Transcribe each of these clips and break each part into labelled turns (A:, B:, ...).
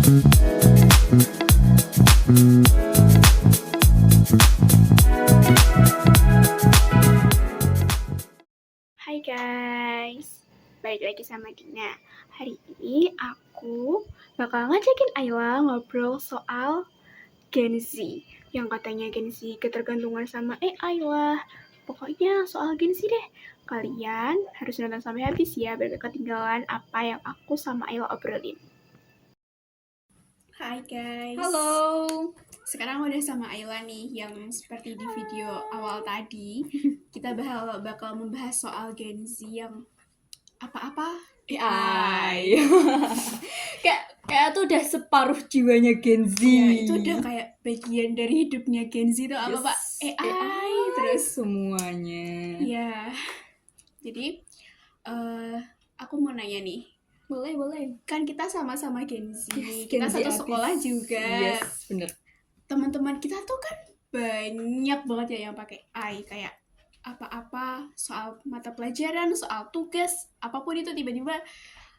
A: Hai guys, balik lagi sama Dina. Hari ini aku bakal ngajakin Ayla ngobrol soal Gen Z. Yang katanya Gen Z ketergantungan sama AI lah. Pokoknya soal Gen Z deh. Kalian harus nonton sampai habis ya, biar gak ketinggalan apa yang aku sama Ayla obrolin. Hai guys.
B: Halo.
A: Sekarang udah sama Ayla nih, yang seperti di video awal tadi kita bakal membahas soal Gen Z yang apa-apa
B: AI. kayak tuh udah separuh jiwanya Gen Z.
A: Ya, itu udah kayak bagian dari hidupnya Gen Z tuh apa Pak?
B: AI
A: Terus
B: semuanya.
A: ya. Jadi aku mau nanya nih.
B: Boleh.
A: Kan kita sama-sama Gen Z.
B: Yes,
A: kita
B: Gen Z
A: satu
B: abis.
A: sekolah juga.
B: Yes, bener.
A: Teman-teman kita tuh kan banyak banget ya yang pakai AI, kayak apa-apa soal mata pelajaran, soal tugas, apapun itu tiba-tiba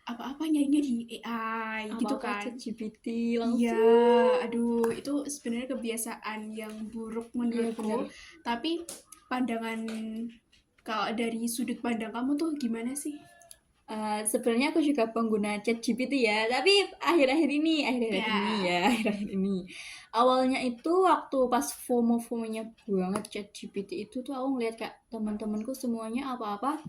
A: apa-apa nyarinya di AI gitu kan.
B: ChatGPT langsung.
A: Iya, aduh itu sebenarnya kebiasaan yang buruk menurutku.
B: Bener.
A: Tapi pandangan kalau dari sudut pandang kamu tuh gimana sih?
B: Sebenarnya aku juga pengguna ChatGPT ya, tapi akhir-akhir ini awalnya itu waktu pas FOMO-nya banget ChatGPT itu tuh aku ngeliat kayak teman-temanku semuanya apa-apa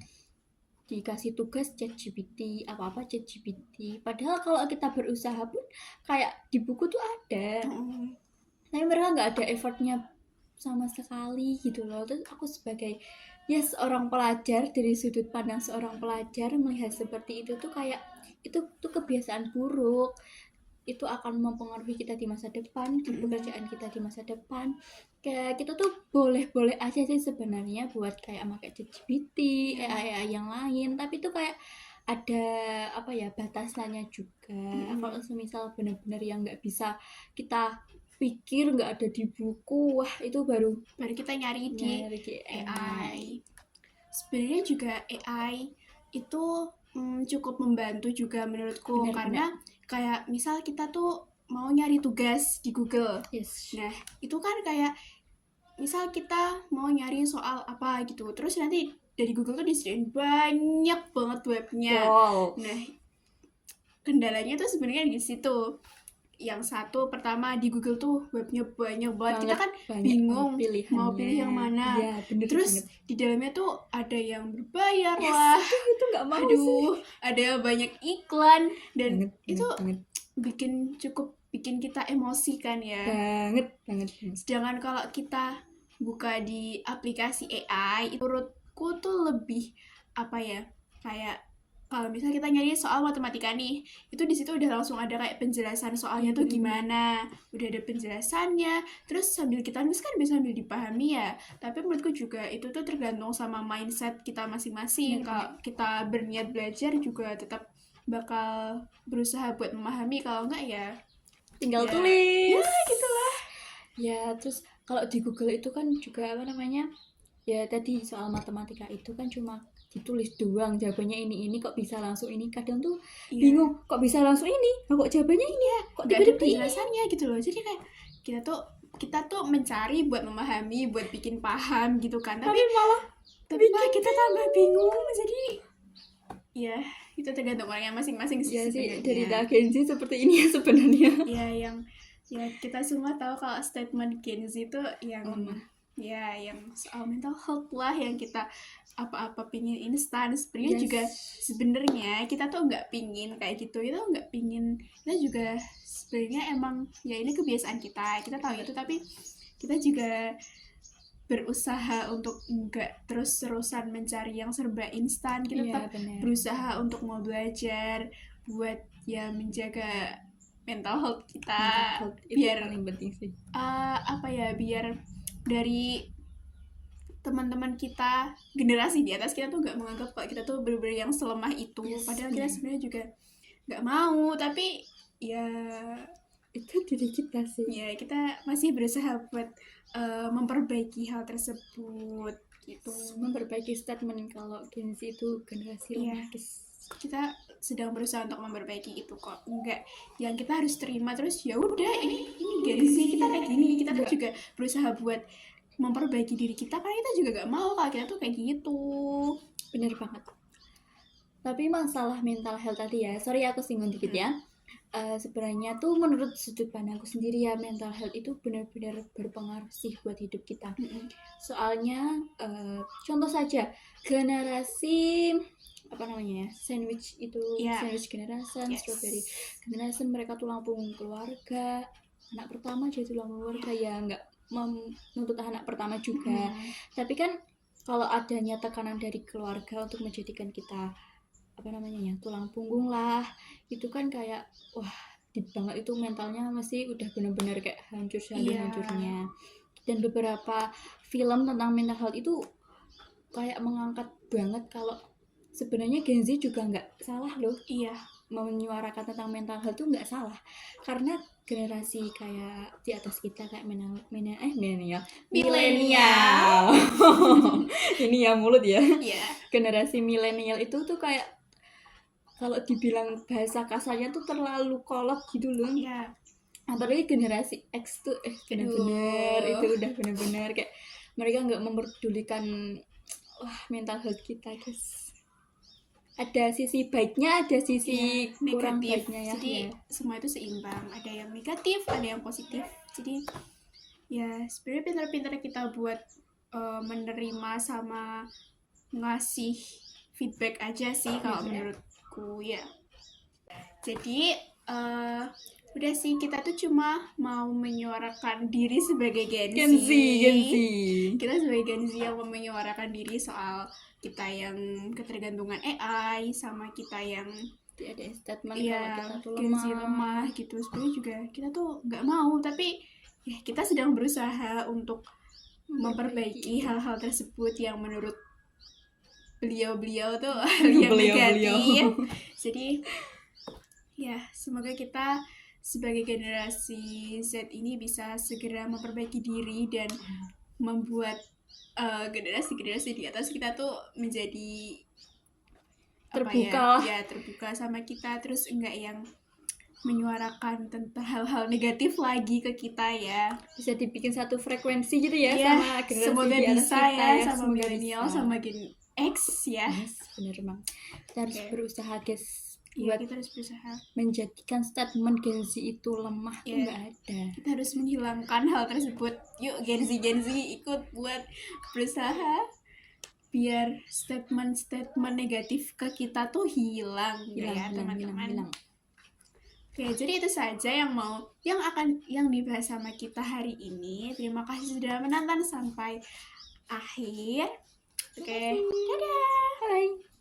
B: dikasih tugas ChatGPT, apa-apa ChatGPT. Padahal kalau kita berusaha pun kayak di buku tuh ada, tapi mereka nggak ada effortnya sama sekali gitu loh. Terus aku sebagai seorang pelajar, dari sudut pandang seorang pelajar melihat seperti itu tuh kayak itu tuh kebiasaan buruk. Itu akan mempengaruhi kita di masa depan, di pekerjaan kita di masa depan. Kayak kita tuh boleh-boleh aja sih sebenarnya buat kayak pakai ChatGPT, AI yang lain, tapi tuh kayak ada apa ya, batasannya juga. Kalau semisal benar-benar yang nggak bisa kita pikir, nggak ada di buku, wah itu baru
A: kita nyari di AI. Sebenarnya juga AI itu cukup membantu juga menurutku, karena kayak misal kita tuh mau nyari tugas di Google. Nah itu kan kayak misal kita mau nyari soal apa gitu, terus nanti dari Google tuh disediain banyak banget webnya. Nah kendalanya tuh sebenarnya di situ. Yang satu, pertama di Google tuh webnya banyak banget, kita kan bingung mau pilih yang mana. Terus di dalamnya tuh ada yang berbayar lah,
B: itu nggak mau
A: aduh
B: sih.
A: ada banyak iklan dan itu
B: banget.
A: bikin kita emosi kan ya.
B: Banget.
A: Sedangkan kalau kita buka di aplikasi AI, menurutku tuh lebih apa ya, kayak kalau misalnya kita nyari soal matematika nih, itu di situ udah langsung ada kayak penjelasan soalnya tuh gimana, udah ada penjelasannya, terus sambil kita nulis kan bisa sambil dipahami ya. Tapi menurutku juga itu tuh tergantung sama mindset kita masing-masing. Kalau kita berniat belajar juga tetap bakal berusaha buat memahami, kalau enggak ya
B: tinggal tulis.
A: Ya gitulah.
B: Ya terus kalau di Google itu kan juga apa namanya, ya tadi soal matematika itu kan cuma ditulis doang jawabannya ini kok bisa langsung ini. Kadang tuh bingung, kok bisa langsung ini, kok jawabannya ini ya, kok
A: nggak ada penjelasannya gitu loh. Jadi kayak kita tuh mencari buat memahami, buat bikin paham gitu kan, tapi malah kita tambah bingung. Jadi ya itu tergantung orangnya masing-masing sih.
B: Ya sih, dari Gen Z seperti ini ya sebenarnya.
A: Ya kita semua tahu kalau statement Gen Z itu yang yang soal mental health lah, yang kita apa-apa pingin instan. Sebenarnya juga sebenarnya kita tuh nggak pingin kayak gitu, itu nggak pingin. Kita juga sebenarnya emang ya ini kebiasaan kita tahu itu, tapi kita juga berusaha untuk nggak terus-terusan mencari yang serba instan. Kita tetap berusaha untuk mau belajar buat ya menjaga mental health kita. Biar
B: paling penting sih.
A: Biar dari teman-teman kita, generasi di atas kita tuh nggak menganggap kalau kita tuh bener-bener yang selemah itu. Padahal kita sebenarnya juga nggak mau, tapi ya
B: itu diri kita sih.
A: Ya kita masih berusaha buat memperbaiki hal tersebut gitu.
B: Memperbaiki statement kalau Gen Z itu generasi lemah.
A: kita sedang berusaha untuk memperbaiki itu kok. Enggak yang kita harus terima terus ya udah ini Gen Z kita kayak gini. Kita tuh juga berusaha buat memperbaiki diri kita karena kita juga gak mau kalau kita tuh kayak gitu.
B: Bener banget. Tapi masalah mental health tadi ya, sorry aku singgung dikit ya. Sebenarnya tuh menurut sudut pandangku sendiri ya, mental health itu benar-benar berpengaruh sih buat hidup kita. Soalnya contoh saja generasi apa namanya ya, sandwich itu, sandwich generation, strawberry generation, mereka tulang punggung keluarga, anak pertama jadi tulang punggung keluarga, ya nggak menuntut anak pertama juga. Tapi kan kalau adanya tekanan dari keluarga untuk menjadikan kita apa namanya ya, tulang punggung lah, itu kan kayak wah deep banget itu, mentalnya masih udah benar-benar kayak hancur hancurnya. Dan beberapa film tentang mental health itu kayak mengangkat banget kalau sebenarnya Gen Z juga nggak salah loh. Menyuarakan tentang mental health tuh nggak salah, karena generasi kayak di atas kita kayak milenial ini ya mulut ya. Generasi milenial itu tuh kayak kalau dibilang bahasa kasarnya tuh terlalu kolot gitu loh. Apalagi generasi X tuh benar-benar itu udah benar-benar kayak mereka nggak memperdulikan mental health kita, guys. Ada sisi baiknya, ada sisi kurang baiknya ya.
A: Jadi semua itu seimbang, ada yang negatif, ada yang positif. Jadi ya sebenarnya pintar-pintar kita buat menerima sama ngasih feedback aja sih kalau menurutku ya. Jadi udah sih, kita tuh cuma mau menyuarakan diri sebagai Gen Z. Kita sebagai Gen Z yang mau menyuarakan diri soal kita yang ketergantungan AI, sama kita yang
B: ada statement kalau kita tuh
A: Gen Z lemah gitu. Sebenarnya juga kita tuh nggak mau, tapi ya kita sedang berusaha untuk memperbaiki hal-hal tersebut yang menurut beliau tuh yang negatif. Jadi ya semoga kita sebagai generasi Z ini bisa segera memperbaiki diri dan membuat generasi-generasi di atas kita tuh menjadi
B: terbuka
A: terbuka sama kita, terus enggak yang menyuarakan tentang hal-hal negatif lagi ke kita ya.
B: Bisa dibikin satu frekuensi gitu ya, sama generasi
A: semoga
B: di atas
A: bisa
B: kita ya,
A: sama milenial sama Gen X ya.
B: Bener bang. Kita harus berusaha guys,
A: buat kita harus berusaha
B: menjadikan statement Gen Z itu lemah tuh nggak ada.
A: Kita harus menghilangkan hal tersebut. Yuk Gen Z ikut buat berusaha biar statement negatif ke kita tuh hilang ya teman-teman. Oke, jadi itu saja yang dibahas sama kita hari ini. Terima kasih sudah menonton sampai akhir. Oke, dadah.
B: Bye.